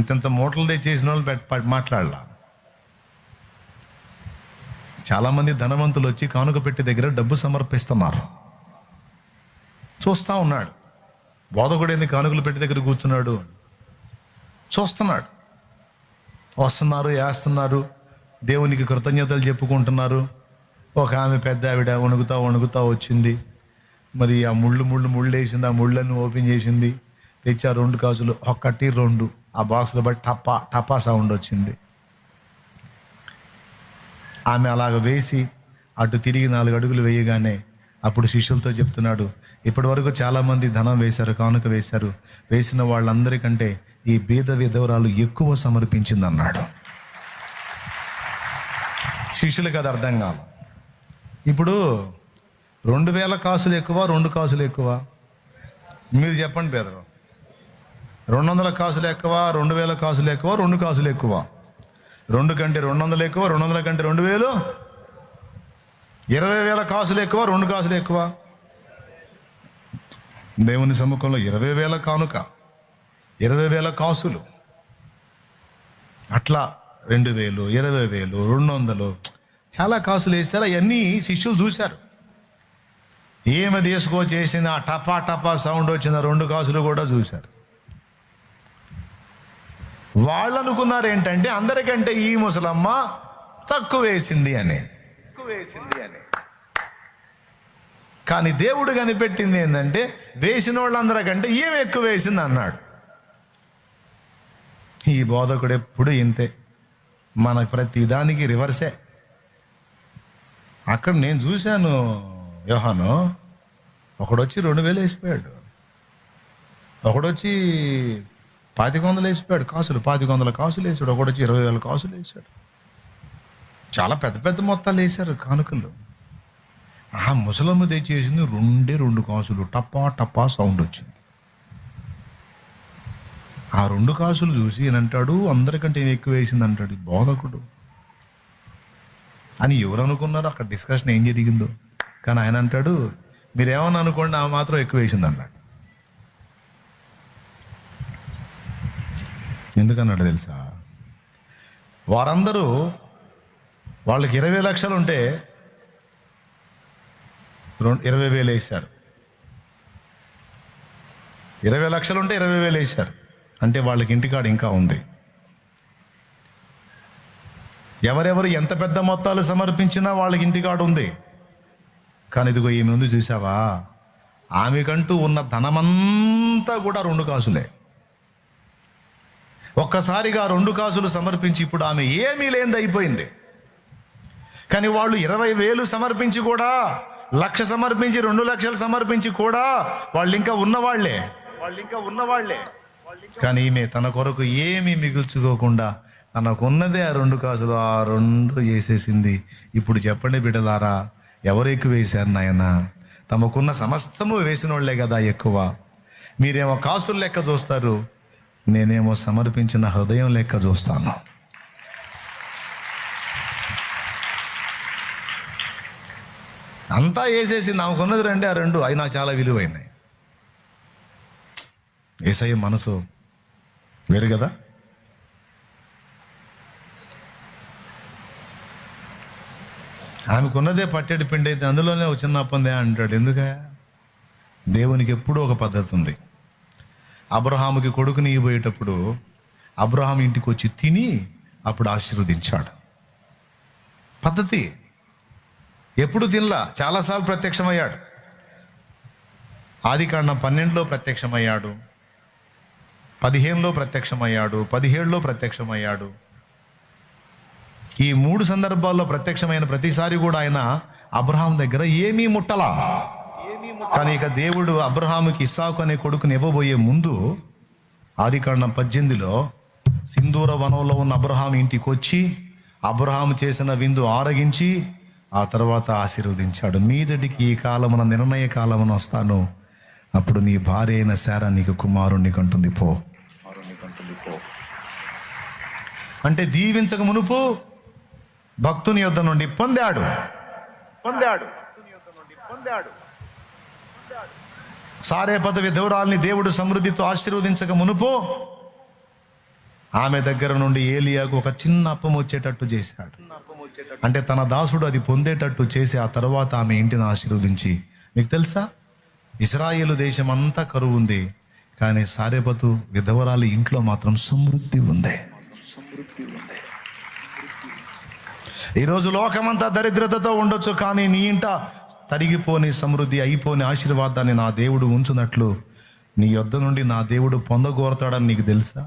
ఇంతంత మూటలు తెచ్చేసిన వాళ్ళు మాట్లాడాల. చాలామంది ధనవంతులు వచ్చి కానుక పెట్టి దగ్గర డబ్బు సమర్పిస్తున్నారు. చూస్తూ ఉన్నాడు, బోధకుడు ఏంది కానుకలు పెట్టి దగ్గర కూర్చున్నాడు చూస్తున్నాడు. వస్తున్నారు, వేస్తున్నారు, దేవునికి కృతజ్ఞతలు చెప్పుకుంటున్నారు. ఒక ఆమె పెద్ద ఆవిడ వణుకుతా వచ్చింది. మరి ఆ ముళ్ళు వేసింది. ఆ ముళ్ళని ఓపెన్ చేసింది. తెచ్చా 2 కాసులు, 1 2 ఆ బాక్స్లో బట్టి టపా సౌండ్ వచ్చింది. ఆమె అలాగ వేసి అటు తిరిగి 4 అడుగులు వేయగానే అప్పుడు శిష్యులతో చెప్తున్నాడు, ఇప్పటి వరకు చాలామంది ధనం వేశారు, కానుక వేశారు, వేసిన వాళ్ళందరికంటే ఈ బీద విధవరాలు ఎక్కువ సమర్పించింది అన్నాడు. శిష్యులకు అది అర్థం కాదు. ఇప్పుడు 2000 కాసులు ఎక్కువ, 2 కాసులు ఎక్కువ? మీరు చెప్పండి పేదరు. 200 కాసులు ఎక్కువ, 2000 కాసులు ఎక్కువ, 2 కాసులు ఎక్కువ? 2 కంటే 200 ఎక్కువ, 200 కంటే 2000, 20,000 కాసులు ఎక్కువ, 2 కాసులు ఎక్కువ? దేవుని సముఖంలో 20,000 కానుక, 20,000 కాసులు, అట్లా 2,000, 20,000, 200 చాలా కాసులు వేశారు. అవన్నీ శిష్యులు చూశారు. ఏమి తీసుకొచ్చేసిన టపా సౌండ్ వచ్చిన 2 కాసులు కూడా చూశారు. వాళ్ళు అనుకున్నారు ఏంటంటే అందరికంటే ఈ ముసలమ్మ తక్కువ వేసింది అని. కానీ దేవుడు కనిపెట్టింది ఏంటంటే వేసిన వాళ్ళందరికంటే ఏమి ఎక్కువ వేసింది అన్నాడు. ఈ బోధకుడు ఎప్పుడు ఇంతే, మనకు ప్రతి దానికి రివర్సే. అక్కడ నేను చూశాను, యోహాను ఒకడొచ్చి 2,000 వేసిపోయాడు, ఒకడొచ్చి 2,500 వేసిపోయాడు కాసులు, 2,500 కాసులు వేసాడు, ఒకడొచ్చి 20,000 కాసులు వేసాడు. చాలా పెద్ద పెద్ద మొత్తాలు వేశారు కానుకలు. ఆ ముసలమ్మ తెచ్చేసింది 2 కాసులు, టపా సౌండ్ వచ్చింది. ఆ 2 కాసులు చూసి ఈయనంటాడు అందరికంటే నేను ఎక్కువ వేసింది అంటాడు బోధకుడు అని. ఎవరు అనుకున్నారు అక్కడ డిస్కషన్ ఏం జరిగిందో? కానీ ఆయన అంటాడు మీరేమన్నా అనుకోండి, ఆ మాత్రం ఎక్కువ వేసింది అన్నాడు. ఎందుకన్నాడు తెలుసా? వారందరూ వాళ్ళకి 20 లక్షలు ఉంటే 20,000 వేశారు. 20 లక్షలు ఉంటే 20,000 వేశారు. అంటే వాళ్ళకి ఇంటికాడ ఇంకా ఉంది. ఎవరెవరు ఎంత పెద్ద మొత్తాలు సమర్పించినా వాళ్ళకి ఇంటికాడ ఉంది. కానీ ఇదిగో ఈమె ఉంది చూసావా, ఆమెకంటూ ఉన్న ధనమంతా కూడా 2 కాసులే. ఒక్కసారిగా 2 కాసులు సమర్పించి ఇప్పుడు ఆమె ఏమీ లేనిది అయిపోయింది. కానీ వాళ్ళు 20,000 సమర్పించి కూడా, 1,00,000 సమర్పించి, 2 లక్షలు సమర్పించి కూడా వాళ్ళు ఇంకా ఉన్నవాళ్లే. కానీ ఈమె తన కొరకు ఏమీ మిగుల్చుకోకుండా తనకున్నదే ఆ 2 కాసులు, ఆ 2 వేసేసింది. ఇప్పుడు చెప్పండి బిడ్డలారా, ఎవరు ఎక్కువ వేశారు నాయన? తమకున్న సమస్తము వేసిన వాళ్ళే కదా ఎక్కువ. మీరేమో కాసులు లెక్క చూస్తారు, నేనేమో సమర్పించిన హృదయం లెక్క చూస్తాను. అంతా వేసేసింది, ఆమెకున్నది 2, ఆ 2 అవి నాకు చాలా విలువైనాయి. యేసయ్య మనసు వేరు కదా. ఆమెకున్నదే పట్టెడు పిండి అయితే అందులోనే ఒక చిన్న అప్పందే అంటాడు. ఎందుక? దేవునికి ఎప్పుడూ ఒక పద్ధతి ఉంది. అబ్రహాముకి కొడుకుని ఇవ్వబోయేటప్పుడు అబ్రహాం ఇంటికి వచ్చి తిని అప్పుడు ఆశీర్వదించాడు. పద్ధతి. ఎప్పుడు తినలా, చాలాసార్లు ప్రత్యక్షమయ్యాడు. ఆదికాండం 12లో ప్రత్యక్షమయ్యాడు, 15లో ప్రత్యక్షమయ్యాడు, 17లో ప్రత్యక్షమయ్యాడు. ఈ 3 సందర్భాల్లో ప్రత్యక్షమైన ప్రతిసారి కూడా ఆయన అబ్రహాం దగ్గర ఏమీ ముట్టలా. కానీ ఇక దేవుడు అబ్రహాముకి ఇస్సాకు అనే కొడుకుని ఇవ్వబోయే ముందు ఆదికాండం 18లో సింధూర వనంలో ఉన్న అబ్రహాం ఇంటికి వచ్చి అబ్రహాం చేసిన విందు ఆరగించి ఆ తర్వాత ఆశీర్వదించాడు. మీదటికి ఈ కాలమున, నిర్ణయ కాలమున వస్తాను, అప్పుడు నీ భార్య అయిన శారా నీకు కుమారుణ్ణి కంటుంది పో. అంటే దీవించక మునుపు భక్తుని యొద్ద నుండి పొందాడు. సారేపద విధవరాల్ని దేవుడు సమృద్ధితో ఆశీర్వదించక మునుపు ఆమె దగ్గర నుండి ఏలియాకు ఒక చిన్న అప్పం వచ్చేటట్టు చేశాడు. అంటే తన దాసుడు అది పొందేటట్టు చేసి ఆ తర్వాత ఆమె ఇంటిని ఆశీర్వదించి, మీకు తెలుసా, ఇశ్రాయేలు దేశం అంతా కరువు ఉంది, కానీ సారెపతు విధవరాలి ఇంట్లో మాత్రం సమృద్ధి ఉంది. ఈరోజు లోకమంతా దరిద్రతతో ఉండొచ్చు, కానీ నీ ఇంట తరిగిపోని సమృద్ధి, అయిపోని ఆశీర్వాదాన్ని నా దేవుడు ఉంచునట్లు నీ యొద్ద నుండి నా దేవుడు పొందగోరతాడని నీకు తెలుసా?